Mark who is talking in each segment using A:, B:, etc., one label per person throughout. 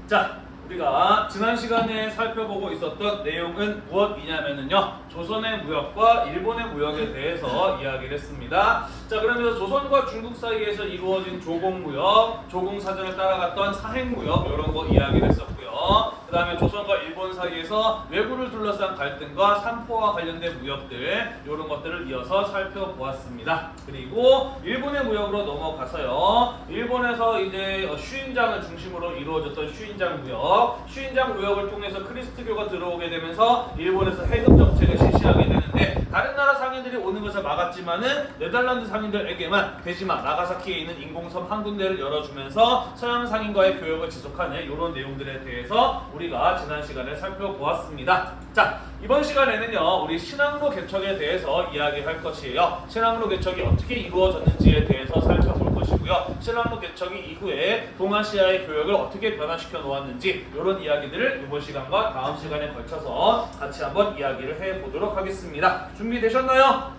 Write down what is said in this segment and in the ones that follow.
A: 자, 우리가 지난 시간에 살펴보고 있었던 내용은 무엇이냐면요, 조선의 무역과 일본의 무역에 대해서 이야기를 했습니다. 자, 그러면서 조선과 중국 사이에서 이루어진 조공무역, 조공사전을 따라갔던 사행무역 이런 거 이야기를 했었고요. 그 다음에 조선과 일본 사이에서 외구를 둘러싼 갈등과 삼포와 관련된 무역들 이런 것들을 이어서 살펴보았습니다. 그리고 일본의 무역으로 넘어가서요, 일본에서 이제 휴인장을 중심으로 이루어졌던 휴인장 무역, 휴인장 무역을 통해서 크리스트교가 들어오게 되면서 일본에서 해금 정책을 실시하게 되는데, 다른 나라 상인들이 오는 것을 막았지만은 네덜란드 상인들에게만 대지마 나가사키에 있는 인공섬 한 군데를 열어주면서 서양 상인과의 교역을 지속하는 이런 내용들에 대해서 우리가 지난 시간에 살펴보았습니다. 자, 이번 시간에는요, 우리 신항로 개척에 대해서 이야기할 것이에요. 신항로 개척이 어떻게 이루어졌는지에 대해서 살펴볼 것이고요. 신항로 개척이 이후에 동아시아의 교역을 어떻게 변화시켜 놓았는지 이런 이야기들을 이번 시간과 다음 시간에 걸쳐서 같이 한번 이야기를 해보도록 하겠습니다. 준비되셨나요?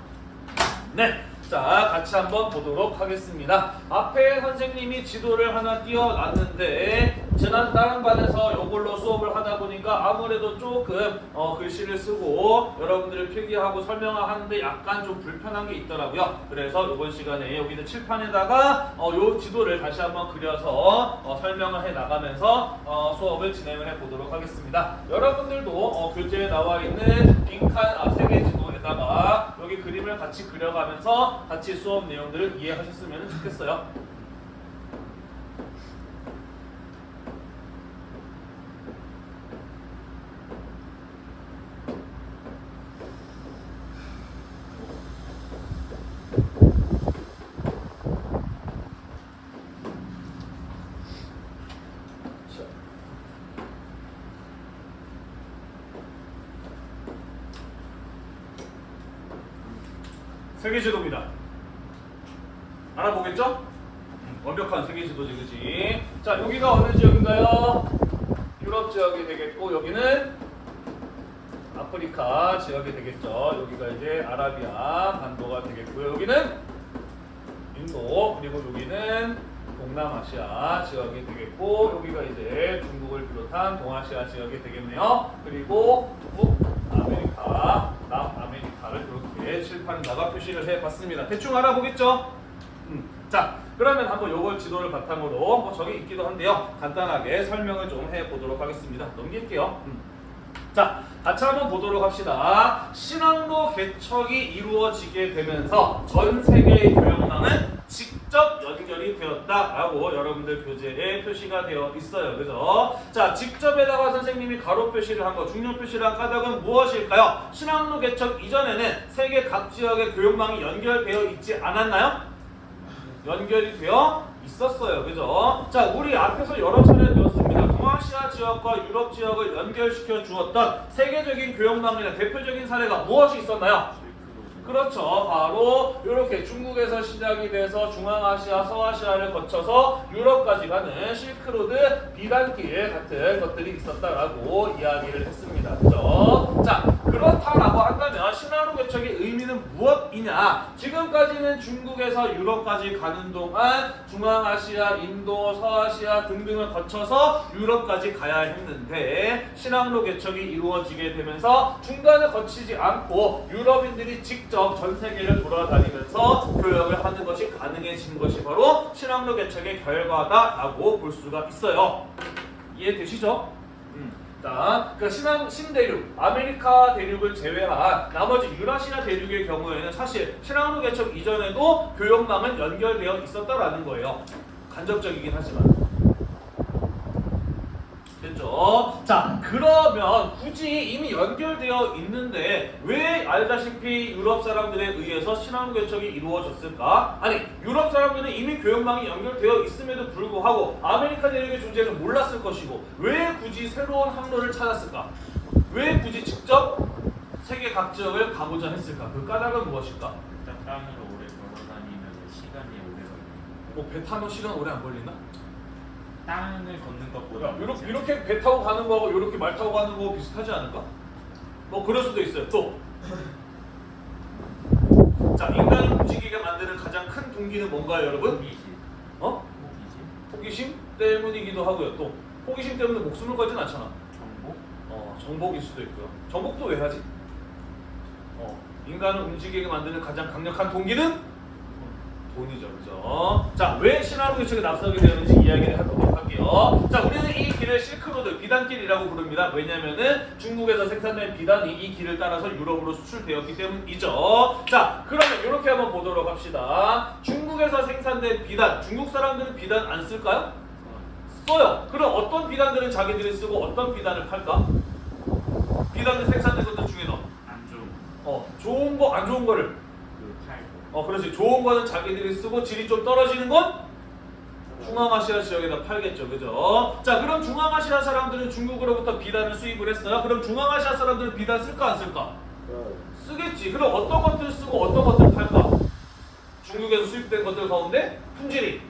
A: 네. 자, 같이 한번 보도록 하겠습니다. 앞에 선생님이 지도를 하나 띄워놨는데, 지난 다른 반에서 이걸로 수업을 하다 보니까 아무래도 조금 글씨를 쓰고 여러분들을 필기하고 설명하는데 약간 좀 불편한 게 있더라고요. 그래서 이번 시간에 여기는 칠판에다가 요 지도를 다시 한번 그려서 설명을 해 나가면서 수업을 진행을 해 보도록 하겠습니다. 여러분들도 교재에 나와 있는 빈칸 세개 지도에다가 여기 그림을 같이 그려가면서 같이 수업 내용들을 이해하셨으면 좋겠어요. 세계지도입니다. 알아보겠죠? 완벽한 세계지도지, 그치? 자, 여기가 어느 지역인가요? 유럽 지역이 되겠고, 여기는 아프리카 지역이 되겠죠. 여기가 이제 아라비아 반도가 되겠고요. 여기는 인도, 그리고 여기는 동남아시아 지역이 되겠고, 여기가 이제 중국을 비롯한 동아시아 지역이 되겠네요. 그리고 북아메리카, 남아메리카를 이렇게 칠판에다가 표시를 해봤습니다. 대충 알아보겠죠? 자, 그러면 한번 요걸 지도를 바탕으로 저기 있기도 한데요, 간단하게 설명을 좀 해보도록 하겠습니다. 넘길게요. 자, 같이 한번 보도록 합시다. 신항로 개척이 이루어지게 되면서 전 세계의 교역망은 직접 연결이 되었다라고 여러분들 교재에 표시가 되어 있어요. 그죠? 자, 직접에다가 선생님이 가로 표시를 한 거, 중요 표시를 한 까닭은 무엇일까요? 신항로 개척 이전에는 세계 각 지역의 교역망이 연결되어 있지 않았나요? 연결이 되어 있었어요. 그죠? 자, 우리 앞에서 여러 차례 배웠습니다. 동아시아 지역과 유럽 지역을 연결시켜 주었던 세계적인 교역망이나 대표적인 사례가 무엇이 있었나요? 그렇죠. 바로 이렇게 중국에서 시작이 돼서 중앙아시아, 서아시아를 거쳐서 유럽까지 가는 실크로드, 비단길 같은 것들이 있었다라고 이야기를 했습니다. 그렇죠? 자, 그렇다라고 한다면 신항로 개척의 의미는 무엇이냐? 지금까지는 중국에서 유럽까지 가는 동안 중앙아시아, 인도, 서아시아 등등을 거쳐서 유럽까지 가야 했는데, 신항로 개척이 이루어지게 되면서 중간을 거치지 않고 유럽인들이 직접 전 세계를 돌아다니면서 교역을 하는 것이 가능해진 것이 바로 신항로 개척의 결과다라고 볼 수가 있어요. 이해되시죠? 자, 그러니까 신대륙, 아메리카 대륙을 제외한 나머지 유라시아 대륙의 경우에는 사실 신항로 개척 이전에도 교역망은 연결되어 있었다라는 거예요. 간접적이긴 하지만. 됐죠? 자, 그러면 굳이 이미 연결되어 있는데 왜 알다시피 유럽 사람들에 의해서 신항로 개척이 이루어졌을까? 아니, 유럽 사람들은 이미 교역망이 연결되어 있음에도 불구하고 아메리카 대륙의 존재를 몰랐을 것이고, 왜 굳이 새로운 항로를 찾았을까? 왜 굳이 직접 세계 각 지역을 가보자 했을까? 그 까닭은 무엇일까?
B: 일단 땅으로 오래 걸어 다니면 시간이 오래 걸리고,
A: 뭐 배 타는 시간 오래 안 걸리나?
B: 땅을 걷는 것보다
A: 이렇게 배 타고 가는 거하고 이렇게 말 타고 가는 거 비슷하지 않을까? 뭐 그럴 수도 있어요. 또 자, 인간을 움직이게 만드는 가장 큰 동기는 뭔가요, 여러분?
B: 호기심.
A: 호기심 때문이기도 하고요. 또 호기심 때문에 목숨을 걸진 않잖아.
B: 정복?
A: 정복일 수도 있고요. 정복도 왜 하지? 인간을 움직이게 만드는 가장 강력한 동기는 돈이죠, 그죠? 자, 왜 신화로 규칙에 납작이 되는지 이야기를 하도록 할게요. 자, 우리는 이 길을 실크로드, 비단길이라고 부릅니다. 왜냐면은 중국에서 생산된 비단이 이 길을 따라서 유럽으로 수출되었기 때문이죠. 자, 그러면 이렇게 한번 보도록 합시다. 중국에서 생산된 비단, 중국 사람들은 비단 안 쓸까요? 써요. 그럼 어떤 비단들은 자기들이 쓰고 어떤 비단을 팔까? 비단을 생산된 것들 중에서
B: 안 좋은
A: 좋은 거, 안 좋은 거를
B: 팔고.
A: 그렇지. 좋은 거는 자기들이 쓰고 질이 좀 떨어지는 건 중앙아시아 지역에다 팔겠죠. 그죠? 자, 그럼 중앙아시아 사람들은 중국으로부터 비단을 수입을 했어요. 그럼 중앙아시아 사람들은 비단 쓸까 안 쓸까? 쓰겠지. 그럼 어떤 것들 쓰고 어떤 것들 팔까? 중국에서 수입된 것들 가운데 품질이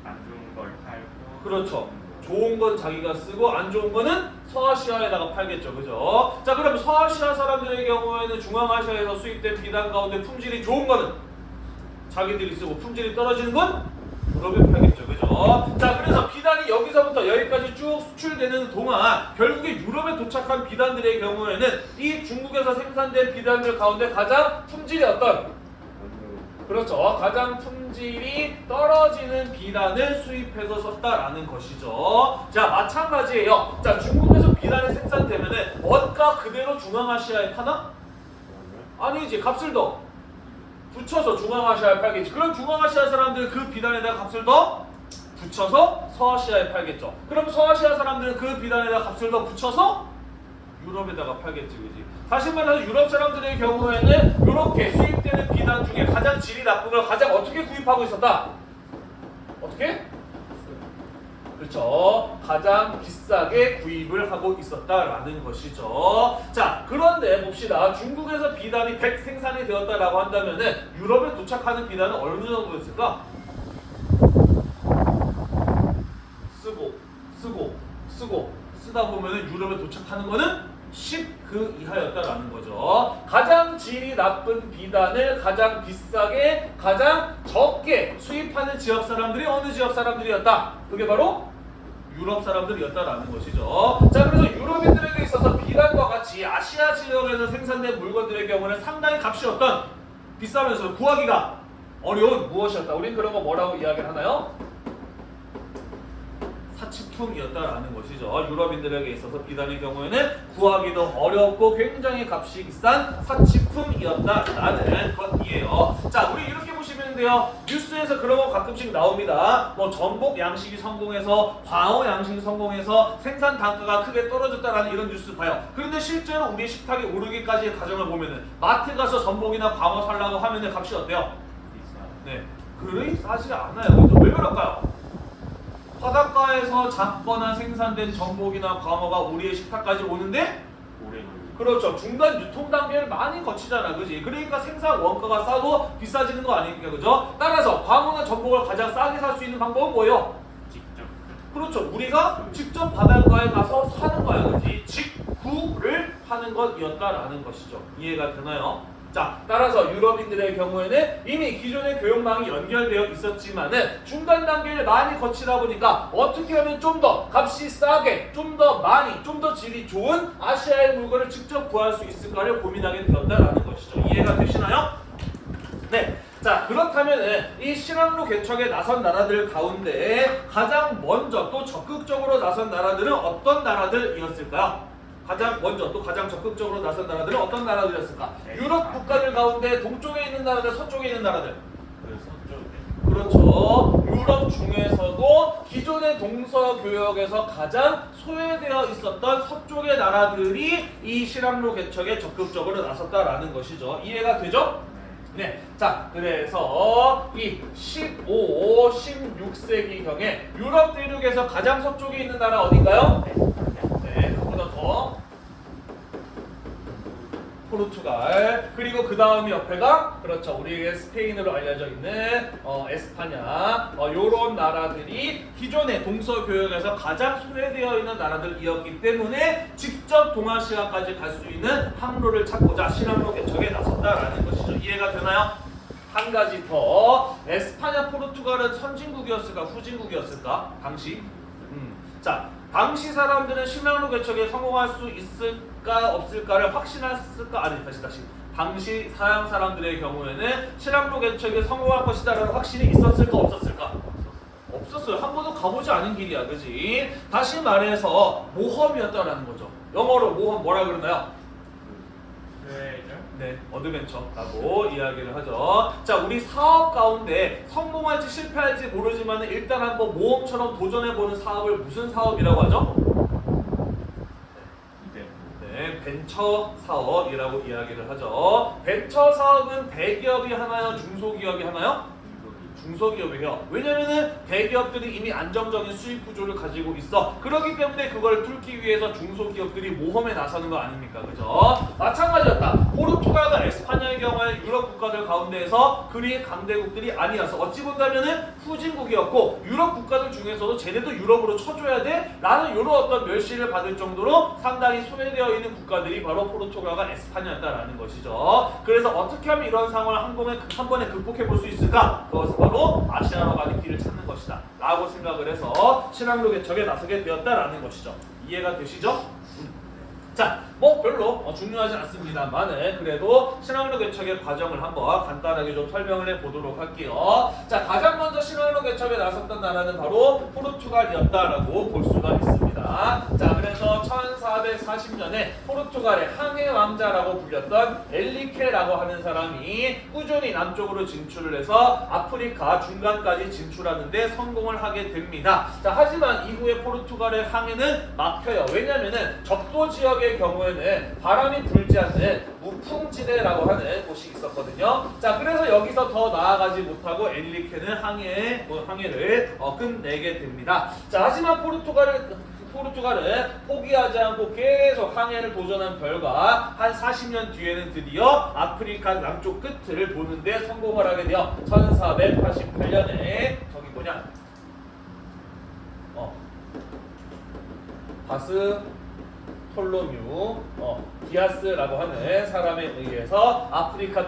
B: 안 좋은 걸 팔고.
A: 그렇죠. 좋은 건 자기가 쓰고 안 좋은 거는 서아시아에다가 팔겠죠. 그죠? 자, 그럼 서아시아 사람들의 경우에는 중앙아시아에서 수입된 비단 가운데 품질이 좋은 거는 자기들이 쓰고 품질이 떨어지는 건 유럽에 팔겠죠. 그죠? 자, 그래서 비단이 여기서부터 여기까지 쭉 수출되는 동안 결국에 유럽에 도착한 비단들의 경우에는 이 중국에서 생산된 비단들 가운데 가장 품질이 어떤? 그렇죠. 가장 품질이 떨어지는 비단을 수입해서 썼다라는 것이죠. 자, 마찬가지예요. 자, 중국에서 비단이 생산되면은 원가 그대로 중앙아시아에 파나? 아니지. 값을 더 붙여서 중앙아시아에 팔겠지. 그럼 중앙아시아 사람들은 그 비단에다가 값을 더 붙여서 서아시아에 팔겠죠. 그럼 서아시아 사람들은 그 비단에다가 값을 더 붙여서 유럽에다가 팔겠지, 그지? 다시 말해서 유럽 사람들의 경우에는 이렇게 수입되는 비단 중에 가장 질이 나쁜 걸 가장 어떻게 구입하고 있었다? 어떻게? 그렇죠. 가장 비싸게 구입을 하고 있었다라는 것이죠. 자, 그런데 봅시다. 중국에서 비단이 100 생산이 되었다라고 한다면은 유럽에 도착하는 비단은 어느 정도였을까? 쓰고 쓰다 보면은 유럽에 도착하는 거는 10 그 이하였다라는 거죠. 가장 질이 나쁜 비단을 가장 비싸게 가장 적게 수입하는 지역 사람들이 어느 지역 사람들이었다? 그게 바로 유럽 사람들이었다라는 것이죠. 자, 그래서 유럽인들에게 있어서 비단과 같이 아시아 지역에서 생산된 물건들의 경우는 상당히 값이 어떤 비싸면서 구하기가 어려운 무엇이었다? 우린 그런 거 뭐라고 이야기를 하나요? 사치품이었다라는 것이죠. 유럽인들에게 있어서 비단의 경우에는 구하기도 어렵고 굉장히 값이 비싼 사치품이었다라는 것이에요. 자, 우리 이렇게 보시면 돼요. 뉴스에서 그런 거 가끔씩 나옵니다. 뭐 전복 양식이 성공해서 광어 양식이 성공해서 생산 단가가 크게 떨어졌다라는 이런 뉴스 봐요. 그런데 실제로 우리 식탁에 오르기까지의 과정을 보면은 마트 가서 전복이나 광어 살라고 하면은 값이 어때요?
B: 비싸.
A: 네, 그리 싸지가 않아요. 그죠? 왜 그럴까요? 바닷가에서 잡거나 생산된 전복이나 광어가 우리의 식탁까지 오는데
B: 오래 걸리고.
A: 그렇죠. 중간 유통 단계를 많이 거치잖아. 그지? 그러니까 생산 원가가 싸도 비싸지는 거 아닙니까? 그죠? 따라서 광어나 전복을 가장 싸게 살 수 있는 방법은 뭐예요?
B: 직접.
A: 그렇죠. 우리가 직접 바닷가에 가서 사는 거야. 그지? 직구를 하는 것이었다라는 것이죠. 이해가 되나요? 자, 따라서 유럽인들의 경우에는 이미 기존의 교역망이 연결되어 있었지만은 중간 단계를 많이 거치다 보니까 어떻게 하면 좀 더 값이 싸게, 좀 더 많이, 좀 더 질이 좋은 아시아의 물건을 직접 구할 수 있을까를 고민하게 되었다라는 것이죠. 이해가 되시나요? 네. 자, 그렇다면은 이 실항로 개척에 나선 나라들 가운데 가장 먼저 또 적극적으로 나선 나라들은 어떤 나라들이었을까요? 가장 먼저 또 가장 적극적으로 나선 나라들은 어떤 나라들이었을까? 유럽 국가들 가운데 동쪽에 있는 나라들, 서쪽에 있는 나라들.
B: 그 서쪽에.
A: 그렇죠. 유럽 중에서도 기존의 동서교역에서 가장 소외되어 있었던 서쪽의 나라들이 이 실항로 개척에 적극적으로 나섰다라는 것이죠. 이해가 되죠? 네. 자, 그래서 이 15, 16세기경에 유럽 대륙에서 가장 서쪽에 있는 나라 어딘가요? 네, 그보다 더 포르투갈, 그리고 그 다음이 옆에가 그렇죠, 우리에게 스페인으로 알려져 있는 에스파냐, 요런 나라들이 기존의 동서교역에서 가장 소외되어 있는 나라들이었기 때문에 직접 동아시아까지 갈 수 있는 항로를 찾고자 실항로 개척에 나섰다라는 것이죠. 이해가 되나요? 한 가지 더, 에스파냐, 포르투갈은 선진국이었을까, 후진국이었을까? 당시? 자, 당시 사람들은 신랑로 개척에 성공할 수 있을까 없을까를 확신했을까? 아니, 다시. 당시 서양 사람들의 경우에는 신랑로 개척에 성공할 것이다라는 확신이 있었을까 없었을까? 없었어요. 한 번도 가보지 않은 길이야, 그지? 다시 말해서 모험이었다라는 거죠. 영어로 모험 뭐라 그러나요?
B: 트레저?
A: 네, 어드벤처라고 이야기를 하죠. 자, 우리 사업 가운데 성공할지 실패할지 모르지만 일단 한번 모험처럼 도전해보는 사업을 무슨 사업이라고 하죠? 네, 벤처 사업이라고 이야기를 하죠. 벤처 사업은 대기업이 하나요? 중소기업이 하나요? 중소기업이에요. 왜냐면은 대기업들이 이미 안정적인 수익 구조를 가지고 있어. 그렇기 때문에 그걸 뚫기 위해서 중소기업들이 모험에 나서는 거 아닙니까? 그죠? 마찬가지였다. 포르투갈과 에스파냐의 경우에 유럽 국가들 가운데에서 그리 강대국들이 아니어서 어찌 본다면은 후진국이었고 유럽 국가들 중에서도 쟤네도 유럽으로 쳐줘야 돼? 라는 이런 어떤 멸시를 받을 정도로 상당히 소외되어 있는 국가들이 바로 포르투갈과 에스파냐였다라는 것이죠. 그래서 어떻게 하면 이런 상황을 한 번에 극복해 볼 수 있을까? 그것은 바로 아시아로 가는 길을 찾는 것이다 라고 생각을 해서 신앙로 개척에 나서게 되었다라는 것이죠. 이해가 되시죠? 자, 뭐 별로 중요하지 않습니다만 그래도 신앙로 개척의 과정을 한번 간단하게 좀 설명을 해보도록 할게요. 자, 가장 먼저 신앙로 개척에 나섰던 나라는 바로 포르투갈이었다라고 볼 수가 있습니다. 자, 그래서 1440년에 포르투갈의 항해 왕자라고 불렸던 엘리케라고 하는 사람이 꾸준히 남쪽으로 진출을 해서 아프리카 중간까지 진출하는데 성공을 하게 됩니다. 자, 하지만 이후에 포르투갈의 항해는 막혀요. 왜냐면은 적도 지역의 경우에는 바람이 불지 않는 무풍지대라고 하는 곳이 있었거든요. 자, 그래서 여기서 더 나아가지 못하고 엘리케는 항해를 끝내게 됩니다. 자, 하지만 포르투갈은 포기하지 않고 계속 항해를 도전한 결과 한 40년 뒤에는 드디어 아프리카 남쪽 끝을 도는데 성공을 하게 되어 1488년에 저기 뭐냐? 바스톨로뮤 디아스라고 하는 사람에 의해서 아프리카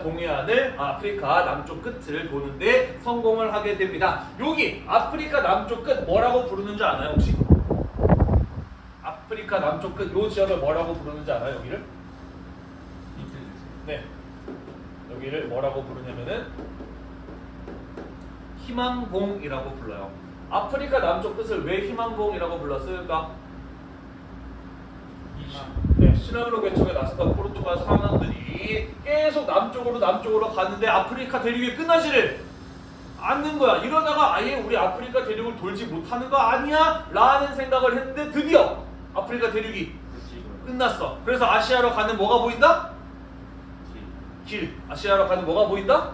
A: 남쪽 끝을 도는데 성공을 하게 됩니다. 여기 아프리카 남쪽 끝 뭐라고 부르는 줄 아나요 혹시? 아프리카 남쪽 끝 요 지역을 뭐라고 부르는지 알아요? 여기를? 네, 여기를 뭐라고 부르냐면은 희망봉이라고 불러요. 아프리카 남쪽 끝을 왜 희망봉이라고 불렀을까? 네, 신앙으로 개척에 나섰던 포르투갈 사람들이 계속 남쪽으로 갔는데 아프리카 대륙이 끝나지를 않는 거야. 이러다가 아예 우리 아프리카 대륙을 돌지 못하는 거 아니야? 라는 생각을 했는데 드디어 아프리카 대륙이 끝났어. 그래서 아시아로 가는 뭐가 보인다? 길. 아시아로 가는 뭐가 보인다?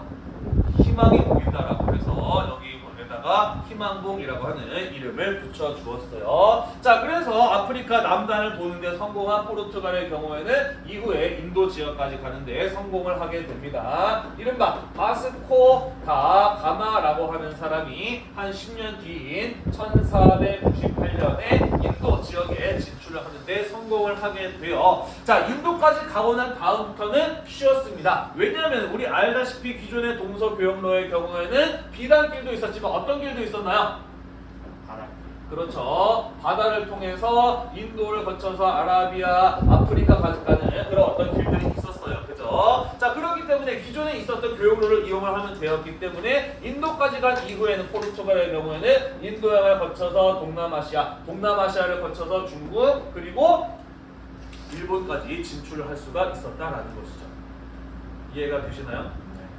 A: 희망이 보인다라고 해서 여기에다가 희망봉이라고 하는 이름을 붙여 주었어요. 자, 그래서 아프리카 남단을 도는데 성공한 포르투갈의 경우에는 이후에 인도 지역까지 가는데 성공을 하게 됩니다. 이른바 바스코 다 가마라고 하는 사람이 한 10년 뒤인 1498년에 인도 지역에 진출을 하는데 성공을 하게 돼요. 자, 인도까지 가고 난 다음부터는 쉬웠습니다. 왜냐하면 우리 알다시피 기존의 동서교역로의 경우에는 비단길도 있었지만 어떤 길도 있었나요? 그렇죠. 바다를 통해서 인도를 거쳐서 아라비아, 아프리카까지 가는 그런 어떤 길들이 있었어요. 그죠? 자, 그렇기 때문에 기존에 있었던 교역로를 이용을 하면 되었기 때문에 인도까지 간 이후에는 포르투갈의 경우에는 인도양을 거쳐서 동남아시아를 거쳐서 중국, 그리고 일본까지 진출을 할 수가 있었다라는 것이죠. 이해가 되시나요?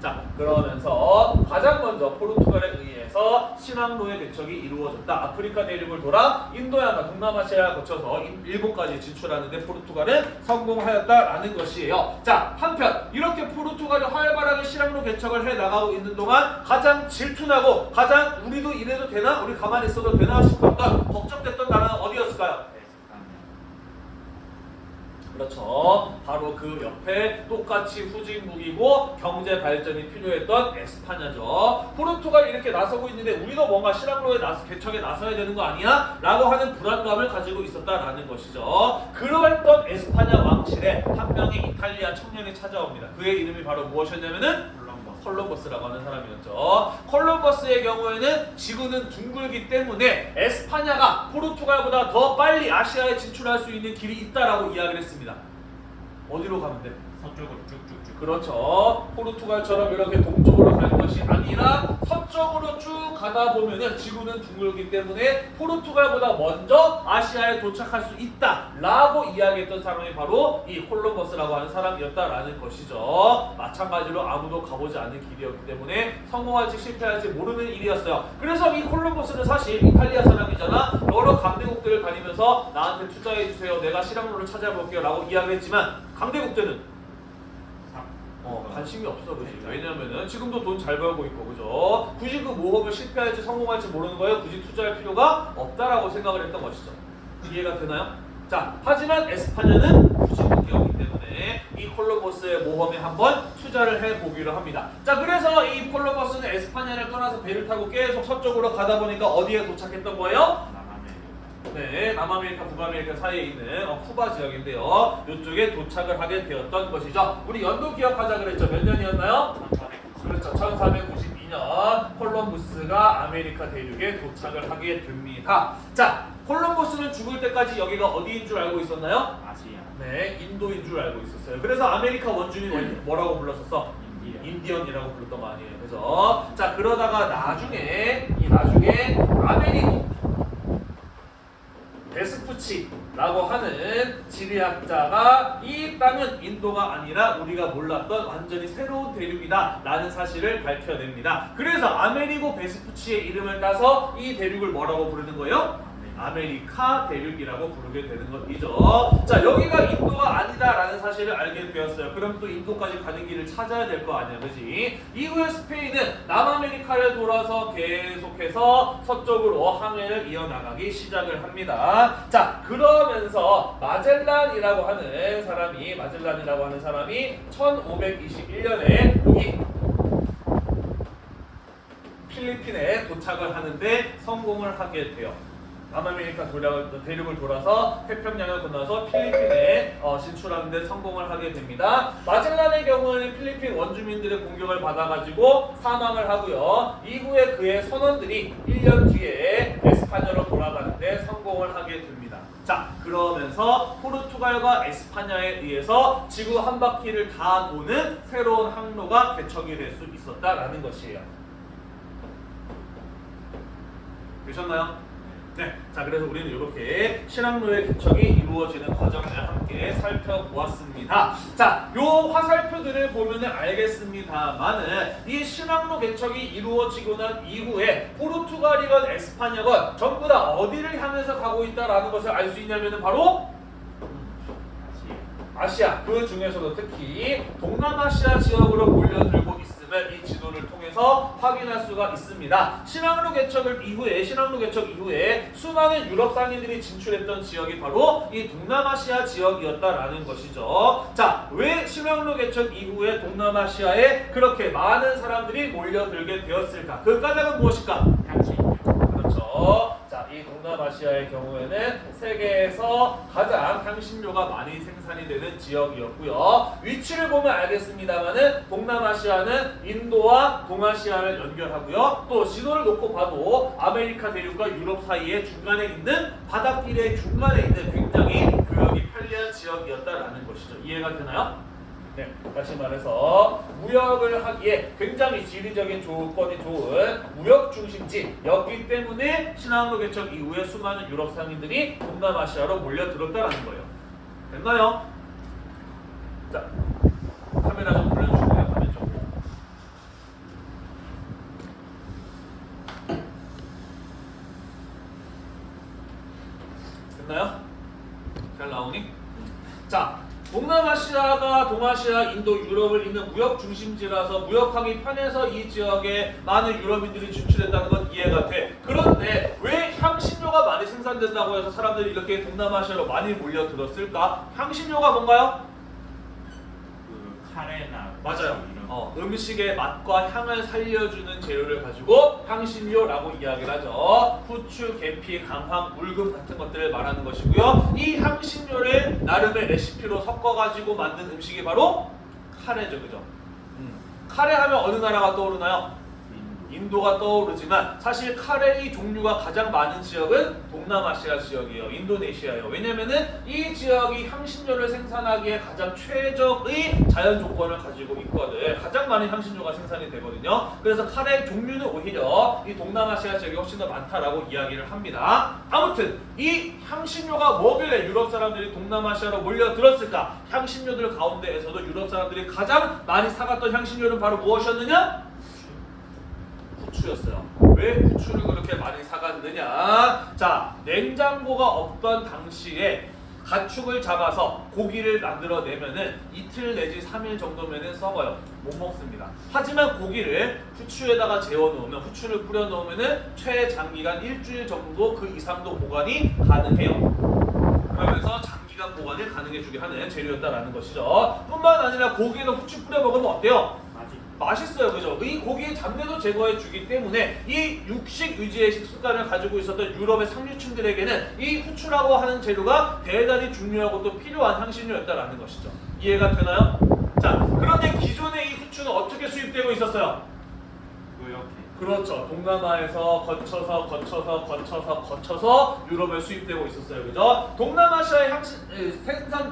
A: 자, 그러면서 가장 먼저 포르투갈에 의해서 신항로의 개척이 이루어졌다. 아프리카 대륙을 돌아 인도양과 동남아시아를 거쳐서 일본까지 진출하는데 포르투갈은 성공하였다라는 것이에요. 자, 한편 이렇게 포르투갈이 활발하게 신항로 개척을 해나가고 있는 동안 가장 질투나고 가장 우리도 이래도 되나? 우리 가만히 있어도 되나? 싶었던 걱정됐던 나라는 어디였을까요? 그렇죠. 바로 그 옆에 똑같이 후진국이고 경제 발전이 필요했던 에스파냐죠. 포르투갈이 이렇게 나서고 있는데 우리도 뭔가 신항로에 개척에 나서야 되는 거 아니야? 라고 하는 불안감을 가지고 있었다라는 것이죠. 그러했던 에스파냐 왕실에 한 명의 이탈리아 청년이 찾아옵니다. 그의 이름이 바로 무엇이었냐면은 콜럼버스라고 하는 사람이었죠. 콜럼버스의 경우에는 지구는 둥글기 때문에 에스파냐가 포르투갈보다 더 빨리 아시아에 진출할 수 있는 길이 있다라고 이야기를 했습니다. 어디로 가면 돼?
B: 서쪽으로 쭉쭉쭉.
A: 그렇죠. 포르투갈처럼 이렇게 동쪽으로 가는 것이 아니라 서쪽으로 쭉 가다 보면은 지구는 둥글기 때문에 포르투갈보다 먼저 아시아에 도착할 수 있다라고 이야기했던 사람이 바로 이 콜럼버스라고 하는 사람이었다라는 것이죠. 마찬가지로 아무도 가보지 않은 길이었기 때문에 성공할지 실패할지 모르는 일이었어요. 그래서 이 콜럼버스는 사실 이탈리아 사람이잖아. 여러 강대국들을 다니면서 나한테 투자해주세요. 내가 실험로를 찾아볼게요. 라고 이야기했지만 강대국들은 관심이 없어, 그지? 왜냐면은 지금도 돈 잘 벌고 있고, 그죠? 굳이 그 모험을 실패할지 성공할지 모르는 거예요. 굳이 투자할 필요가 없다라고 생각을 했던 것이죠. 이해가 되나요? 자, 하지만 에스파냐는 후진국이었기 때문에 이 콜럼버스의 모험에 한번 투자를 해보기로 합니다. 자, 그래서 이 콜럼버스는 에스파냐를 떠나서 배를 타고 계속 서쪽으로 가다 보니까 어디에 도착했던 거예요? 네, 남아메리카, 북아메리카 사이에 있는 쿠바 지역인데요. 이쪽에 도착을 하게 되었던 것이죠. 우리 연도 기억하자 그랬죠. 몇 년이었나요?
B: 1490.
A: 그렇죠. 1492년 콜럼버스가 아메리카 대륙에 도착을 하게 됩니다. 자, 콜럼버스는 죽을 때까지 여기가 어디인 줄 알고 있었나요?
B: 아시아.
A: 네, 인도인 줄 알고 있었어요. 그래서 아메리카 원주민 뭐라고 불렀었어?
B: 인디언.
A: 인디언이라고 불렀던 거 아니에요. 그죠? 자, 그러다가 나중에 아메리고 베스푸치라고 하는 지리학자가 이 땅은 인도가 아니라 우리가 몰랐던 완전히 새로운 대륙이다 라는 사실을 밝혀냅니다. 그래서 아메리고 베스푸치의 이름을 따서 이 대륙을 뭐라고 부르는 거예요? 아메리카 대륙이라고 부르게 되는 것이죠. 자, 여기가 인도가 아니다라는 사실을 알게 되었어요. 그럼 또 인도까지 가는 길을 찾아야 될 거 아니야, 그지? 이후에 스페인은 남아메리카를 돌아서 계속해서 서쪽으로 항해를 이어나가기 시작을 합니다. 자, 그러면서 마젤란이라고 하는 사람이 1521년에 여기 필리핀에 도착을 하는데 성공을 하게 돼요. 남아메리카 대륙을 돌아서 태평양을 건너서 필리핀에 진출하는데 성공을 하게 됩니다. 마젤란의 경우에는 필리핀 원주민들의 공격을 받아가지고 사망을 하고요. 이후에 그의 선원들이 1년 뒤에 에스파냐로 돌아가는데 성공을 하게 됩니다. 자, 그러면서 포르투갈과 에스파냐에 의해서 지구 한 바퀴를 다 도는 새로운 항로가 개척이 될 수 있었다라는 것이에요. 되셨나요? 네, 자, 그래서 우리는 이렇게 신항로의 개척이 이루어지는 과정을 함께 살펴보았습니다. 자, 요 화살표들을 보면 알겠습니다만은 이 신항로 개척이 이루어지고 난 이후에 포르투갈이건 에스파냐건 전부 다 어디를 향해서 가고 있다라는 것을 알 수 있냐면은 바로 아시아, 그 중에서도 특히 동남아시아 지역으로 몰려들고 있음을 이 지도를 통해서 확인할 수가 있습니다. 신항로 개척 이후에 수많은 유럽 상인들이 진출했던 지역이 바로 이 동남아시아 지역이었다라는 것이죠. 자, 왜 신항로 개척 이후에 동남아시아에 그렇게 많은 사람들이 몰려들게 되었을까? 그 까닭은 무엇일까?
B: 향신료.
A: 그렇죠. 자, 이 동남아시아의 경우에는 세계에서 가장 향신료가 많이 생산이 되는 지역이었고요. 위치를 보면 알겠습니다만은 동남아시아는 인도와 동아시아를 연결하고요. 또 지도를 놓고 봐도 아메리카 대륙과 유럽 사이의 중간에 있는 바닷길의 중간에 있는 굉장히 교역이 편리한 지역이었다라는 것이죠. 이해가 되나요? 네, 다시 말해서 무역을 하기에 굉장히 지리적인 조건이 좋은 무역 중심지였기 때문에 신항로 개척 이후에 수많은 유럽 상인들이 동남아시아로 몰려들었다는 거예요. 됐나요? 자, 카메라 좀 돌려주실래요? 화면 좀. 됐나요? 잘 나오니? 자, 동남아시아가 동아시아, 인도, 유럽을 잇는 무역 중심지라서 무역하기 편해서 이 지역에 많은 유럽인들이 진출했다는 건 이해가 돼. 그런데 왜 향신료가 많이 생산된다고 해서 사람들이 이렇게 동남아시아로 많이 몰려들었을까? 향신료가 뭔가요?
B: 그 카레나
A: 맞아요.
B: 이런
A: 음식의 맛과 향을 살려주는 재료를 가지고 향신료라고 이야기를 하죠. 후추, 계피, 강황, 물금 같은 것들을 말하는 것이고요. 이 향신료를 나름의 레시피로 섞어가지고 만든 음식이 바로 카레죠, 그죠? 카레 하면 어느 나라가 떠오르나요? 인도가 떠오르지만 사실 카레의 종류가 가장 많은 지역은 동남아시아 지역이에요. 인도네시아예요. 왜냐면은 이 지역이 향신료를 생산하기에 가장 최적의 자연 조건을 가지고 있거든. 가장 많은 향신료가 생산이 되거든요. 그래서 카레의 종류는 오히려 이 동남아시아 지역이 훨씬 더 많다라고 이야기를 합니다. 아무튼 이 향신료가 뭐길래 유럽 사람들이 동남아시아로 몰려들었을까? 향신료들 가운데에서도 유럽 사람들이 가장 많이 사갔던 향신료는 바로 무엇이었느냐? 후추였어요. 왜 후추를 그렇게 많이 사갔느냐? 자, 냉장고가 없던 당시에 가축을 잡아서 고기를 만들어내면은 이틀 내지 3일 정도면은 썩어요. 못 먹습니다. 하지만 고기를 후추에다가 재워놓으면, 후추를 뿌려놓으면은 최장기간 일주일 정도 그 이상도 보관이 가능해요. 그러면서 장기간 보관을 가능해주게 하는 재료였다라는 것이죠. 뿐만 아니라 고기에도 후추 뿌려 먹으면 어때요? 맛있어요, 그죠? 이 고기의 잡내도 제거해 주기 때문에 이 육식 위주의 식습관을 가지고 있었던 유럽의 상류층들에게는 이 후추라고 하는 재료가 대단히 중요하고 또 필요한 향신료였다라는 것이죠. 이해가 되나요? 자, 그런데 기존의 이 후추는 어떻게 수입되고 있었어요?
B: 이렇게.
A: 그렇죠. 동남아에서 거쳐서 유럽에 수입되고 있었어요. 그죠? 동남아시아의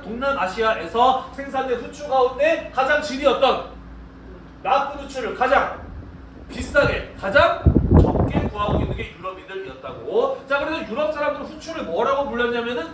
A: 동남아시아에서 생산된 후추 가운데 가장 질이 어떤? 나쁜 후추를 가장 비싸게, 가장 적게 구하고 있는 게 유럽인들이었다고. 자, 그래서 유럽 사람들은 후추를 뭐라고 불렀냐면은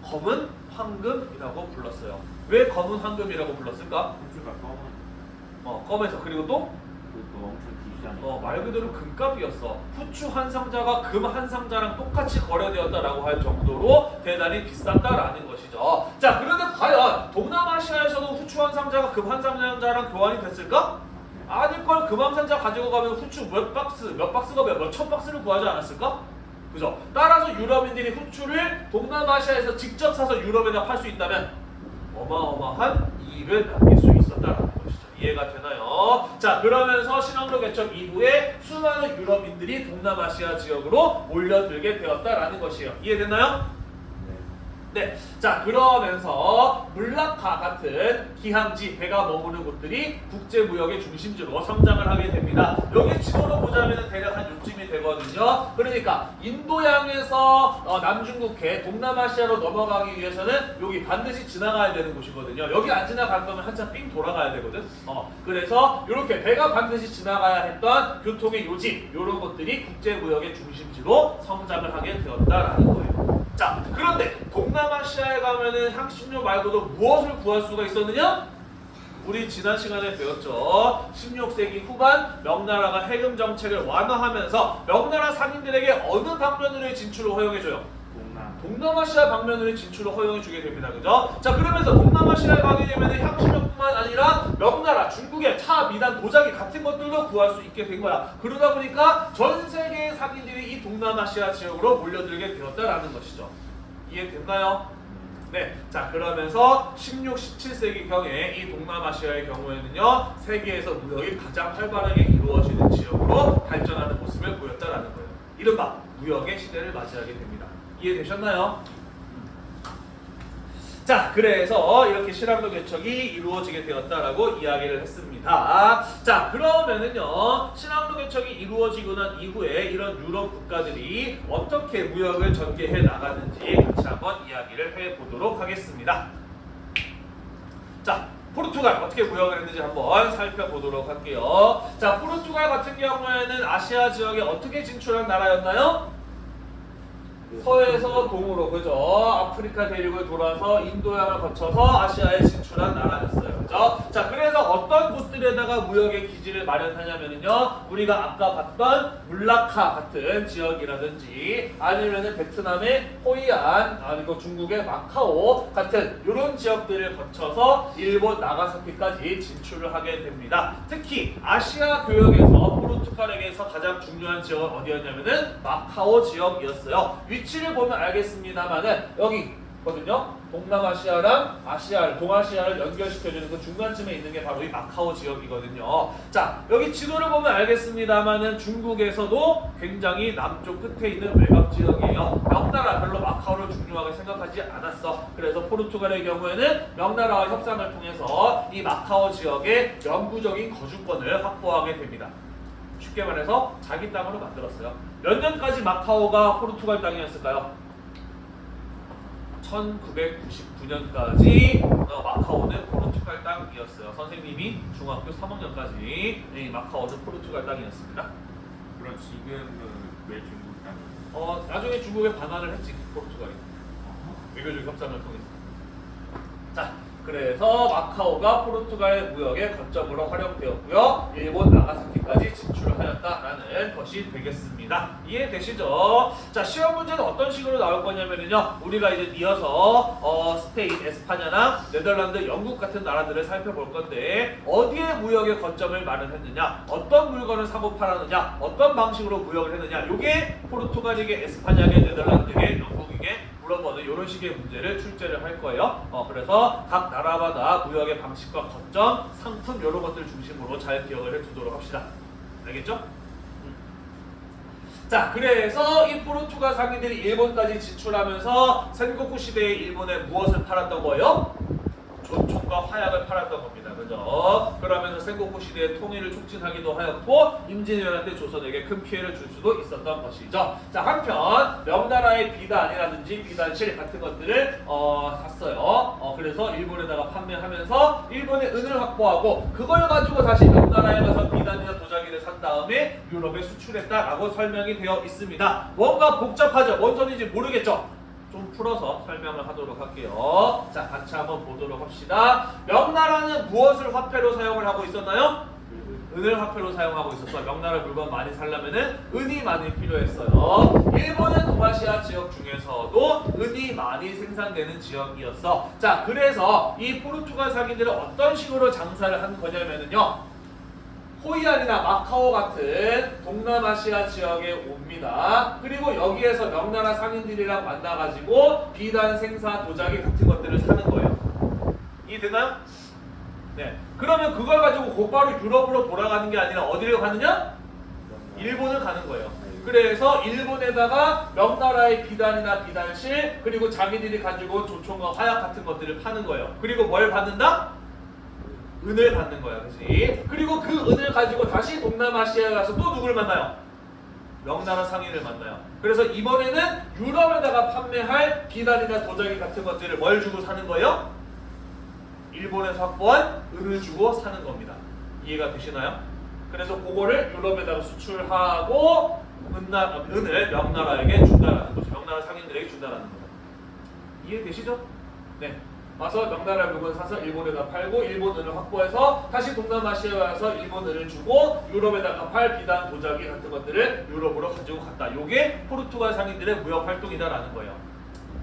A: 검은 황금이라고 불렀어요. 왜 검은 황금이라고 불렀을까?
B: 후추가 검은.
A: 검에서. 그리고 또
B: 그것도 엄청 비싼.
A: 말 그대로 금값이었어. 후추 한 상자가 금 한 상자랑 똑같이 거래되었다라고 할 정도로 대단히 비쌌다라는 것이죠. 자, 그런데 과연 동남아시아에서도 후추 한 상자가 금 한 상자랑 교환이 됐을까? 아닐걸. 금 한 상자 가지고 가면 후추 몇 박스가 몇천 박스를 구하지 않았을까? 그죠? 따라서 유럽인들이 후추를 동남아시아에서 직접 사서 유럽에다 팔 수 있다면 어마어마한 이익을 남길 수 있었다라는 것이죠. 이해가 되나요? 자, 그러면서 신앙로 개척 이후에 수많은 유럽인들이 동남아시아 지역으로 몰려들게 되었다라는 것이에요. 이해됐나요? 네. 자, 그러면서 물라카 같은 기항지, 배가 머무는 곳들이 국제무역의 중심지로 성장을 하게 됩니다. 여기 지도로 보자면 대략 한 요쯤이 되거든요. 그러니까 인도양에서 남중국해, 동남아시아로 넘어가기 위해서는 여기 반드시 지나가야 되는 곳이거든요. 여기 안 지나갈 거면 한참 삥 돌아가야 되거든. 그래서 이렇게 배가 반드시 지나가야 했던 교통의 요지, 이런 것들이 국제무역의 중심지로 성장을 하게 되었다라는 거예요. 자, 그런데 동남아시아에 가면은 향신료 말고도 무엇을 구할 수가 있었느냐? 우리 지난 시간에 배웠죠. 16세기 후반 명나라가 해금 정책을 완화하면서 명나라 상인들에게 어느 방면으로의 진출을 허용해줘요? 동남아시아 방면으로의 진출을 허용해주게 됩니다. 그죠? 자, 그러면서 동남아시아에 가게 되면 향신료뿐만 아니라 명나라, 중국의 차, 미단, 도자기 같은 것들도 구할 수 있게 된 거야. 그러다 보니까 전 세계의 상인들이 이 동남아시아 지역으로 몰려들게 되었다라는 것이죠. 이해됐나요? 네. 자, 그러면서 16, 17세기경에 이 동남아시아의 경우에는요, 세계에서 무역이 가장 활발하게 이루어지는 지역으로 발전하는 모습을 보였다라는 거예요. 이른바 무역의 시대를 맞이하게 됩니다. 이해되셨나요? 자, 그래서 이렇게 신라도 개척이 이루어지게 되었다라고 이야기를 했습니다. 자, 그러면은요, 신라도 개척이 이루어지고 난 이후에 이런 유럽 국가들이 어떻게 무역을 전개해 나가는지 같이 한번 이야기를 해보도록 하겠습니다. 자, 포르투갈 어떻게 무역을 했는지 한번 살펴보도록 할게요. 자, 포르투갈 같은 경우에는 아시아 지역에 어떻게 진출한 나라였나요? 서에서 동으로, 그죠? 아프리카 대륙을 돌아서 인도양을 거쳐서 아시아에 진출한 나라였어요. 그죠? 자, 그래서 어떤 곳들에다가 무역의 기지를 마련하냐면요, 우리가 아까 봤던 물라카 같은 지역이라든지 아니면은 베트남의 호이안, 아니고 중국의 마카오 같은 이런 지역들을 거쳐서 일본 나가사키까지 진출을 하게 됩니다. 특히 아시아 교역에서 포르투갈에게서 가장 중요한 지역은 어디였냐면은 마카오 지역이었어요. 위치를 보면 알겠습니다만은 여기 거든요. 동남아시아랑 아시아를, 동아시아를 연결시켜주는 그 중간쯤에 있는 게 바로 이 마카오 지역이거든요. 자, 여기 지도를 보면 알겠습니다만은 중국에서도 굉장히 남쪽 끝에 있는 외곽 지역이에요. 명나라 별로 마카오를 중요하게 생각하지 않았어. 그래서 포르투갈의 경우에는 명나라와 협상을 통해서 이 마카오 지역의 영구적인 거주권을 확보하게 됩니다. 쉽게 말해서 자기 땅으로 만들었어요. 몇 년까지 마카오가 포르투갈 땅이었을까요? 1999년까지 마카오는 포르투갈 땅이었어요. 선생님이 중학교 3학년까지 이 마카오는 포르투갈 땅이었습니다.
B: 그럼 지금은 왜 중국 땅이에요?
A: 나중에 중국에 반환을 했지, 포르투갈이. 외교적 협상을 통해서. 자, 그래서 마카오가 포르투갈 무역의 거점으로 활용되었고요. 일본 나가사키까지 진출을 하였다라는 것이 되겠습니다. 이해되시죠? 자, 시험 문제는 어떤 식으로 나올 거냐면요. 우리가 이제 이어서 스페인, 에스파냐나 네덜란드, 영국 같은 나라들을 살펴볼 건데 어디에 무역의 거점을 마련했느냐, 어떤 물건을 사고 팔았느냐, 어떤 방식으로 무역을 했느냐, 이게 포르투갈에게, 에스파냐에게, 네덜란드에게, 영국에게 물어보는 이런 식의 문제를 출제를 할 거예요. 그래서 각 나라마다 무역의 방식과 거점, 상품 이런 것들 중심으로 잘 기억을 해두도록 합시다. 알겠죠? 자, 그래서 이 포르투갈 상인들이 일본까지 진출하면서 센고쿠 시대에 일본에 무엇을 팔았던 거예요? 조총과 화약을 팔았던 겁니다. 그죠? 그러면서 센고쿠 시대의 통일을 촉진하기도 하였고 임진왜란 때 조선에게 큰 피해를 줄 수도 있었던 것이죠. 자, 한편 명나라의 비단이라든지 비단실 같은 것들을 샀어요. 그래서 일본에다가 판매하면서 일본의 은을 확보하고 그걸 가지고 다시 명나라에 가서 비단이나 도자기를 산 다음에 유럽에 수출했다라고 설명이 되어 있습니다. 뭔가 복잡하죠? 뭔 소리인지 모르겠죠? 좀 풀어서 설명을 하도록 할게요. 자, 같이 한번 보도록 합시다. 명나라는 무엇을 화폐로 사용을 하고 있었나요? 은을 화폐로 사용하고 있었어. 명나라 물건 많이 살려면은 은이 많이 필요했어요. 일본은 동아시아 지역 중에서도 은이 많이 생산되는 지역이었어. 자, 그래서 이 포르투갈 상인들은 어떤 식으로 장사를 한 거냐면은요. 호이안이나 마카오 같은 동남아시아 지역에 옵니다. 그리고 여기에서 명나라 상인들이랑 만나가지고 비단, 생사, 도자기 같은 것들을 사는 거예요. 이해되나요? 네. 그러면 그걸 가지고 곧바로 유럽으로 돌아가는 게 아니라 어디를 가느냐? 일본을 가는 거예요. 그래서 일본에다가 명나라의 비단이나 비단실 그리고 자기들이 가지고 온 조총과 화약 같은 것들을 파는 거예요. 그리고 뭘 받는다? 은을 받는 거야, 그치? 그리고 그 은을 가지고 다시 동남아시아에 가서 또 누굴 만나요? 명나라 상인을 만나요. 그래서 이번에는 유럽에다가 판매할 비단이나 도자기 같은 것들을 뭘 주고 사는 거예요? 일본에서 확보한 은을 주고 사는 겁니다. 이해가 되시나요? 그래서 그거를 유럽에다가 수출하고 은을 명나라에게 준다라는 거죠. 명나라 상인들에게 준다라는 거죠. 이해되시죠? 네. 와서 명나라 물건 사서 일본에다 팔고 일본 은을 확보해서 다시 동남아시아에 와서 일본 은을 주고 유럽에다가 팔 비단, 도자기 같은 것들을 유럽으로 가지고 갔다. 요게 포르투갈 상인들의 무역 활동이다라는 거예요.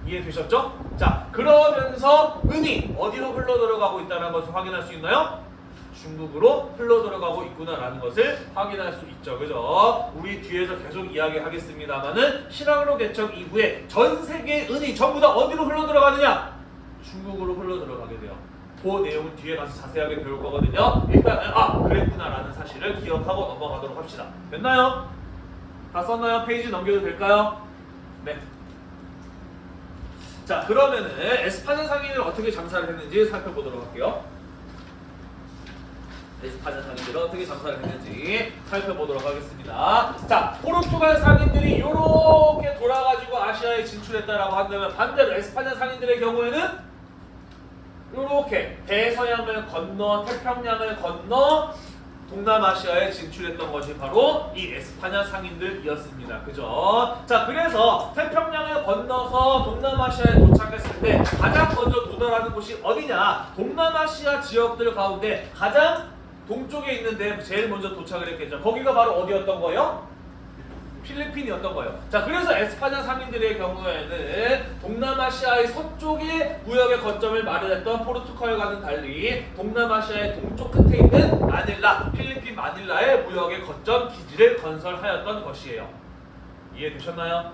A: 이해되셨죠? 자, 그러면서 은이 어디로 흘러 들어가고 있다는 것을 확인할 수 있나요? 중국으로 흘러 들어가고 있구나라는 것을 확인할 수 있죠. 그죠? 우리 뒤에서 계속 이야기하겠습니다만은 신항로 개척 이후에 전 세계의 은이 전부 다 어디로 흘러 들어가느냐? 중국으로 흘러 들어가게 돼요. 그 내용은 뒤에 가서 자세하게 배울 거거든요. 일단은 그랬구나라는 사실을 기억하고 넘어가도록 합시다. 됐나요? 다 썼나요? 페이지 넘겨도 될까요? 네. 자, 그러면은 에스파냐 상인을 어떻게 장사를 했는지 살펴보도록 할게요. 에스파냐 상인들은 어떻게 장사를 했는지 살펴보도록 하겠습니다. 자, 포르투갈 상인들이 이렇게 돌아가지고 아시아에 진출했다라고 한다면 반대로 에스파냐 상인들의 경우에는 이렇게 대서양을 건너 태평양을 건너 동남아시아에 진출했던 것이 바로 이 에스파냐 상인들이었습니다. 그죠? 자, 그래서 태평양을 건너서 동남아시아에 도착했을 때 가장 먼저 도달하는 곳이 어디냐? 동남아시아 지역들 가운데 가장 동쪽에 있는데 제일 먼저 도착을 했겠죠. 거기가 바로 어디였던 거예요? 필리핀이었던 거예요. 자, 그래서 에스파냐 상인들의 경우에는 동남아시아의 서쪽에 무역의 거점을 마련했던 포르투갈과는 달리 동남아시아의 동쪽 끝에 있는 마닐라, 필리핀 마닐라의 무역의 거점 기지를 건설하였던 것이에요. 이해되셨나요?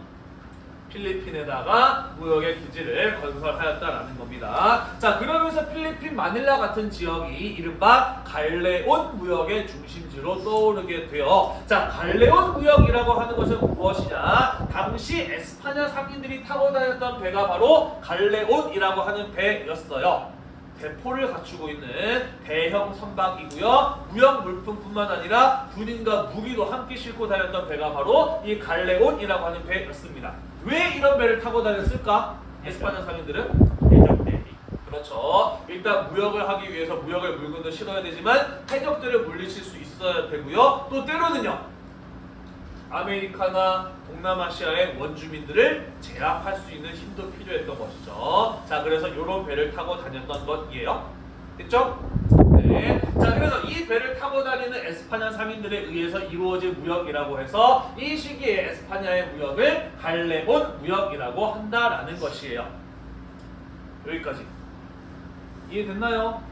A: 필리핀에다가 무역의 기지를 건설하였다라는 겁니다. 자, 그러면서 필리핀 마닐라 같은 지역이 이른바 갈레온 무역의 중심지로 떠오르게 돼요. 자, 갈레온 무역이라고 하는 것은 무엇이냐? 당시 에스파냐 상인들이 타고 다녔던 배가 바로 갈레온이라고 하는 배였어요. 대포를 갖추고 있는 대형 선박이고요. 무역 물품뿐만 아니라 군인과 무기도 함께 싣고 다녔던 배가 바로 이 갈레온이라고 하는 배였습니다. 왜 이런 배를 타고 다녔을까? 에스파냐 상인들은
B: 해적 대비.
A: 그렇죠. 일단 무역을 하기 위해서 무역의 물건도 실어야 되지만 해적들을 물리칠 수 있어야 되고요. 또 때로는요, 아메리카나 동남아시아의 원주민들을 제압할 수 있는 힘도 필요했던 것이죠. 자, 그래서 이런 배를 타고 다녔던 것이에요. 됐죠? 네. 자, 그래서 이 배를 타고 다니는 에스파냐 상인들에 의해서 이루어진 무역이라고 해서 이 시기에 에스파냐의 무역을 갈레온 무역이라고 한다라는 것이에요. 여기까지 이해됐나요?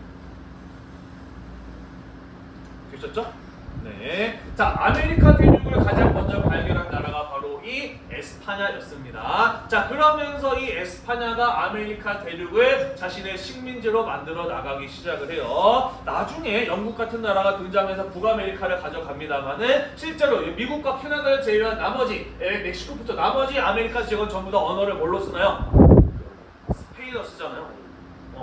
A: 되셨죠? 네. 자, 아메리카 대륙을 가장 먼저 발견한 나라가 바로 이 에스파냐였습니다. 자, 그러면서 이 에스파냐가 아메리카 대륙을 자신의 식민지로 만들어 나가기 시작을 해요. 나중에 영국 같은 나라가 등장해서 북아메리카를 가져갑니다만은 실제로 미국과 캐나다를 제외한 나머지 멕시코부터 나머지 아메리카 지역은 전부 다 언어를 뭘로 쓰나요? 스페인어 쓰잖아요.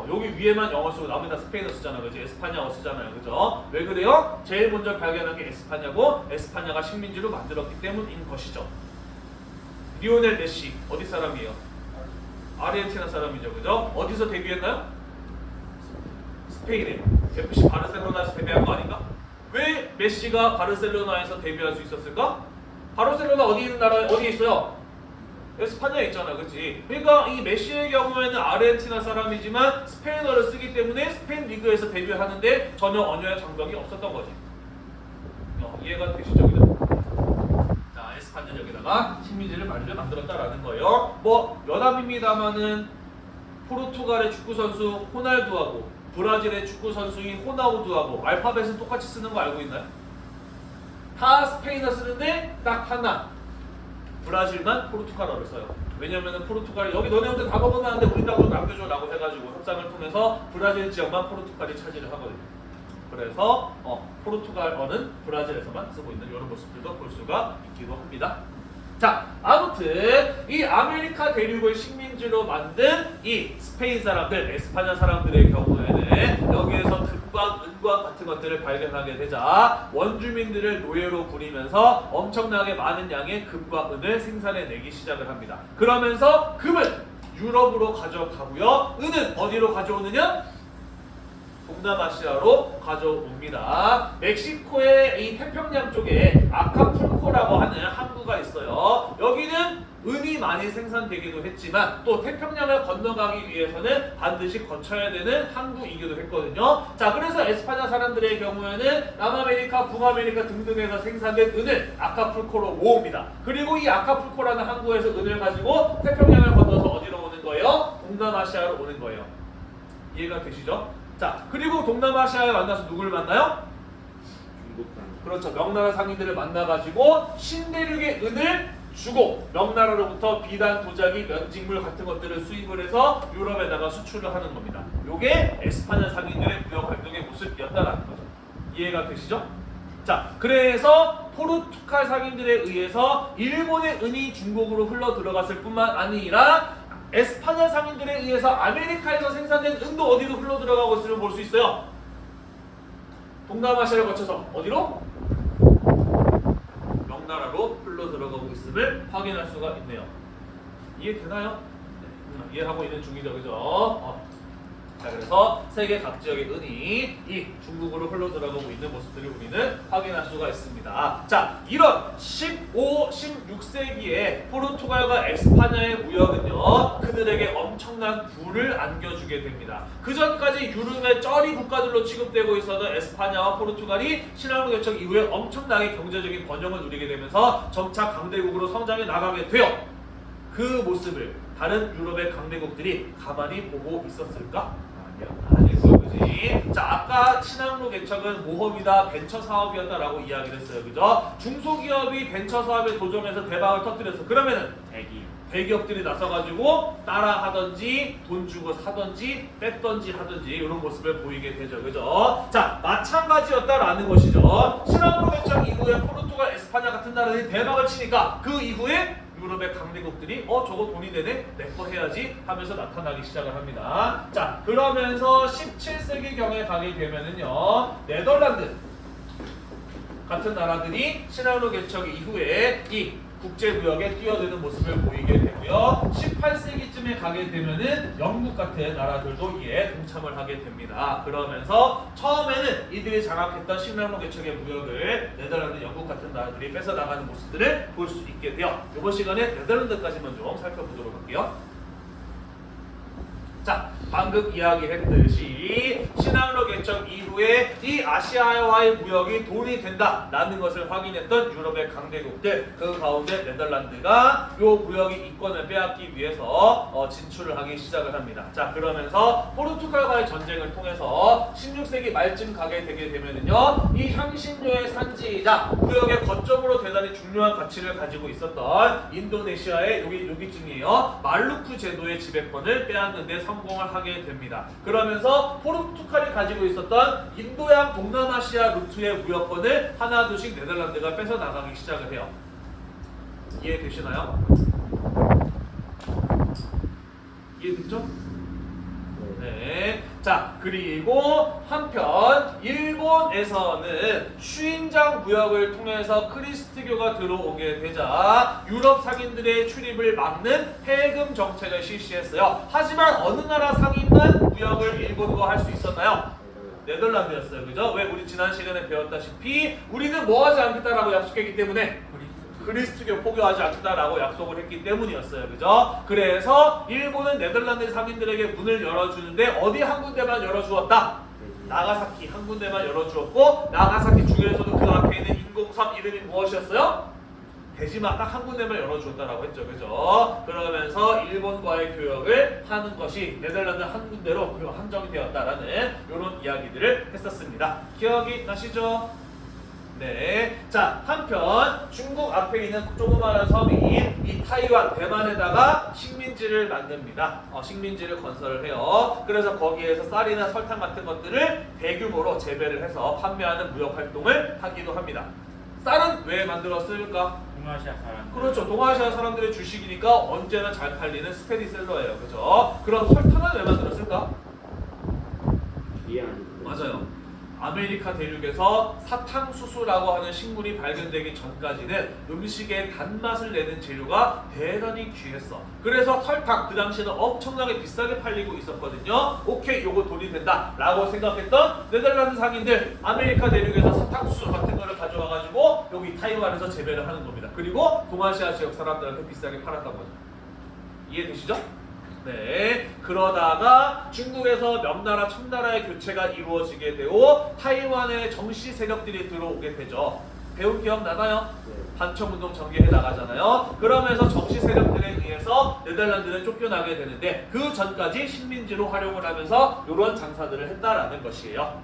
A: 여기 위에만 영어 쓰고 나머지 다 스페인어 쓰잖아요. 그죠? 에스파냐어 쓰잖아요. 그죠? 왜 그래요? 제일 먼저 발견한 게 에스파냐고 에스파냐가 식민지로 만들었기 때문인 것이죠. 리오넬 메시 어디 사람이에요? 아르헨티나 사람이죠. 그죠? 어디서 데뷔했나요? 스페인에. FC 바르셀로나에서 데뷔한 거 아닌가? 왜 메시가 바르셀로나에서 데뷔할 수 있었을까? 바르셀로나 어디 있는 나라에 어디 있어요? 에스파냐에 있잖아, 그렇지? 그러니까 이 메시의 경우에는 아르헨티나 사람이지만 스페인어를 쓰기 때문에 스페인 리그에서 데뷔하는데 전혀 언어의 장벽이 없었던 거지. 이해가 되시죠? 그죠? 자, 에스파냐 여기다가 식민지를 만들었다라는 거예요. 뭐 여담입니다만은 포르투갈의 축구 선수 호날두하고 브라질의 축구 선수인 호나우두하고 알파벳은 똑같이 쓰는 거 알고 있나요? 다 스페인어 쓰는데 딱 하나. 브라질만 포르투갈어를 써요. 왜냐면은 포르투갈이 여기 너네 혼자 다 먹어놨는데 우리 좀 남겨줘라고 해가지고 협상을 통해서 브라질 지역만 포르투갈이 차지를 하거든요. 그래서 포르투갈어는 브라질에서만 쓰고 있는 이런 모습들도 볼 수가 있기도 합니다. 자, 아무튼 이 아메리카 대륙을 식민지로 만든 이 스페인 사람들, 에스파냐 사람들의 경우에는 여기에서 금과 은과 같은 것들을 발견하게 되자 원주민들을 노예로 부리면서 엄청나게 많은 양의 금과 은을 생산해내기 시작을 합니다. 그러면서 금은 유럽으로 가져가고요. 은은 어디로 가져오느냐? 동남아시아로 가져옵니다. 멕시코의 이 태평양 쪽에 아카풀코라고 하는 항구가 있어요. 여기는 은이 많이 생산되기도 했지만 또 태평양을 건너가기 위해서는 반드시 거쳐야 되는 항구이기도 했거든요. 자, 그래서 에스파냐 사람들의 경우에는 남아메리카, 북아메리카 등등에서 생산된 은을 아카풀코로 모읍니다. 그리고 이 아카풀코라는 항구에서 은을 가지고 태평양을 건너서 어디로 오는 거예요? 동남아시아로 오는 거예요. 이해가 되시죠? 자, 그리고 동남아시아에 만나서 누구를 만나요?
B: 중국 상.
A: 그렇죠. 명나라 상인들을 만나가지고 신대륙의 은을 주고 명나라로부터 비단, 도자기, 면직물 같은 것들을 수입을 해서 유럽에다가 수출을 하는 겁니다. 요게 에스파냐 상인들의 무역 활동의 모습이었다라는 거죠. 이해가 되시죠? 자, 그래서 포르투갈 상인들에 의해서 일본의 은이 중국으로 흘러 들어갔을 뿐만 아니라 에스파냐 상인들에 의해서 아메리카에서 생산된 은도 어디로 흘러 들어가고 있음을 볼 수 있어요. 동남아시아를 거쳐서 어디로? 명나라로 흘러 들어가고 있음을 확인할 수가 있네요. 이해되나요? 이해하고 있는 중이죠, 그죠? 자, 그래서 세계 각 지역의 은이 이 중국으로 흘러 들어가고 있는 모습들을 우리는 확인할 수가 있습니다. 자, 이런 15, 16세기에 포르투갈과 에스파냐의 무역은요, 그들에게 엄청난 부를 안겨주게 됩니다. 그 전까지 유럽의 쩌리 국가들로 취급되고 있었던 에스파냐와 포르투갈이 신라로 개척 이후에 엄청나게 경제적인 번영을 누리게 되면서 점차 강대국으로 성장해 나가게 돼요. 그 모습을 다른 유럽의 강대국들이 가만히 보고 있었을까? 아니죠, 그지? 자, 아까 신항로 개척은 모험이다, 벤처 사업이었다라고 이야기를 했어요, 그죠? 중소기업이 벤처 사업에 도전해서 대박을 터뜨렸어. 그러면은 대기업들이 나서가지고 따라하든지 돈 주고 사든지 뺐든지 하든지 이런 모습을 보이게 되죠. 그죠? 자, 마찬가지였다라는 것이죠. 신앙으로 개척 이후에 포르투갈, 에스파냐 같은 나라들이 대박을 치니까 그 이후에 유럽의 강대국들이 저거 돈이 되네? 내 거 해야지 하면서 나타나기 시작을 합니다. 자, 그러면서 17세기경에 가게 되면은요, 네덜란드 같은 나라들이 신앙으로 개척 이후에 이 국제무역에 뛰어드는 모습을 보이게 되고요. 18세기쯤에 가게 되면은 영국 같은 나라들도 이에 동참을 하게 됩니다. 그러면서 처음에는 이들이 장악했던 신앙으로 개척의 무역을 네덜란드, 영국 같은 나라들이 뺏어 나가는 모습들을 볼 수 있게 돼요. 이번 시간에 네덜란드까지만 좀 살펴보도록 할게요. 자, 방금 이야기했듯이 신앙으로 개척 이후에 이 아시아와의 무역이 돈이 된다라는 것을 확인했던 유럽의 강대국들, 그 가운데 네덜란드가 이 무역의 이권을 빼앗기 위해서 진출을 하기 시작을 합니다. 자, 그러면서 포르투갈과의 전쟁을 통해서 16세기 말쯤 가게 되게 되면은요, 이 향신료의 산지이자 무역의 거점으로 대단히 중요한 가치를 가지고 있었던 인도네시아의 여기쯤이에요. 말루크 제도의 지배권을 빼앗는 데 성공을 하게 됩니다. 그러면서 포르투갈이 가지고 있었던 인도양 동남아시아 루트의 무역권을 하나둘씩 네덜란드가 뺏어 나가기 시작을 해요. 이해되시나요? 이해됐죠? 네. 자, 그리고 한편 일본에서는 슈인장 무역을 통해서 크리스트교가 들어오게 되자 유럽 상인들의 출입을 막는 해금 정책을 실시했어요. 하지만 어느 나라 상인만 무역을 일본과 할 수 있었나요? 네덜란드였어요. 그죠? 왜? 우리 지난 시간에 배웠다시피 우리는 뭐 하지 않겠다라고 약속했기 때문에 그리스도교 포교하지 않겠다라고 약속을 했기 때문이었어요. 그죠? 그래서 일본은 네덜란드 상인들에게 문을 열어주는데 어디 한 군데만 열어주었다? 나가사키 한 군데만 열어주었고, 나가사키 중에서도 그 앞에 있는 인공섬 이름이 무엇이었어요? 대지마 딱 한 군데만 열어주었다라고 했죠. 그죠? 그러면서 일본과의 교역을 하는 것이 네덜란드 한 군데로 한정이 되었다라는 이런 이야기들을 했었습니다. 기억이 나시죠? 네. 자, 한편 중국 앞에 있는 조그마한 섬인 이 타이완, 대만에다가 식민지를 만듭니다. 식민지를 건설을 해요. 그래서 거기에서 쌀이나 설탕 같은 것들을 대규모로 재배를 해서 판매하는 무역 활동을 하기도 합니다. 쌀은 왜 만들었을까?
B: 동아시아 사람.
A: 그렇죠. 동아시아 사람들의 주식이니까 언제나 잘 팔리는 스테디셀러예요. 그죠? 그럼 설탕은 왜 만들었을까? 맞아요. 아메리카 대륙에서 사탕수수라고 하는 식물이 발견되기 전까지는 음식의 단맛을 내는 재료가 대단히 귀했어. 그래서 설탕, 그 당시에는 엄청나게 비싸게 팔리고 있었거든요. 오케이, 요거 돈이 된다 라고 생각했던 네덜란드 상인들, 아메리카 대륙에서 사탕수수 같은 거를 가져와가지고 여기 타이완에서 재배를 하는 겁니다. 그리고 동아시아 지역 사람들한테 비싸게 팔았던 거죠. 이해되시죠? 네, 그러다가 중국에서 몇 나라 천나라의 교체가 이루어지게 되고 타이완의 정시 세력들이 들어오게 되죠. 배운 기억 나나요? 반청운동 전개해 나가잖아요. 그러면서 정시 세력들에 의해서 네덜란드는 쫓겨나게 되는데 그 전까지 식민지로 활용을 하면서 이런 장사들을 했다라는 것이에요.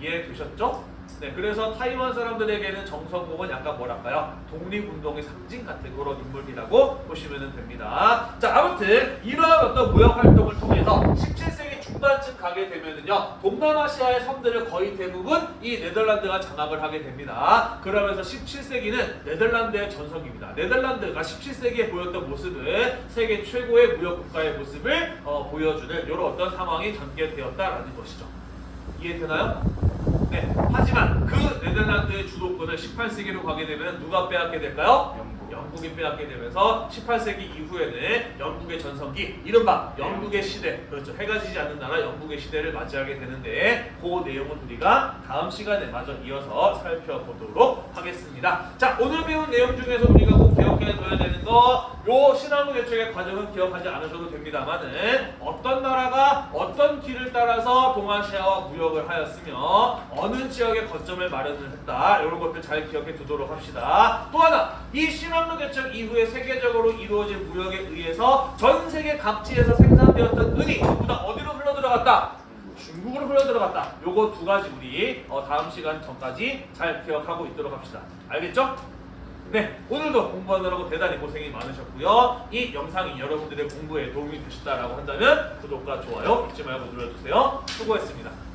A: 이해되셨죠? 네, 그래서 타이완 사람들에게는 정성공은 약간 뭐랄까요? 독립운동의 상징 같은 그런 인물이라고 보시면 됩니다. 자, 아무튼 이러한 어떤 무역 활동을 통해서 17세기 중반쯤 가게 되면은요, 동남아시아의 섬들을 거의 대부분 이 네덜란드가 장악을 하게 됩니다. 그러면서 17세기는 네덜란드의 전성기입니다. 네덜란드가 17세기에 보였던 모습은 세계 최고의 무역 국가의 모습을 보여주는 이런 어떤 상황이 전개되었다라는 것이죠. 이해되나요? 네, 하지만 그 네덜란드의 주도권을 18세기로 가게 되면 누가 빼앗게 될까요? 영국이 빼앗게 되면서 18세기 이후에는 영국의 전성기, 이른바 영국의 시대, 그렇죠, 해가 지지 않는 나라 영국의 시대를 맞이하게 되는데 그 내용은 우리가 다음 시간에 마저 이어서 살펴보도록 하겠습니다. 자, 오늘 배운 내용 중에서 우리가 꼭 기억해둬야 되는 거, 요 신화로 개척의 과정은 기억하지 않으셔도 됩니다만은 어떤 나라가 어떤 길을 따라서 동아시아와 무역을 하였으며 어느 지역에 거점을 마련을 했다, 이런 것들 잘 기억해 두도록 합시다. 또 하나, 이 신화로 개척 이후에 세계적으로 이루어진 무역에 의해서 전 세계 각지에서 생산되었던 은이 전부 다 어디로 흘러들어갔다? 중국으로 흘러들어갔다. 요거 두 가지 우리 다음 시간 전까지 잘 기억하고 있도록 합시다. 알겠죠? 네, 오늘도 공부하느라고 대단히 고생이 많으셨고요. 이 영상이 여러분들의 공부에 도움이 되셨다라고 한다면 구독과 좋아요 잊지 말고 눌러주세요. 수고했습니다.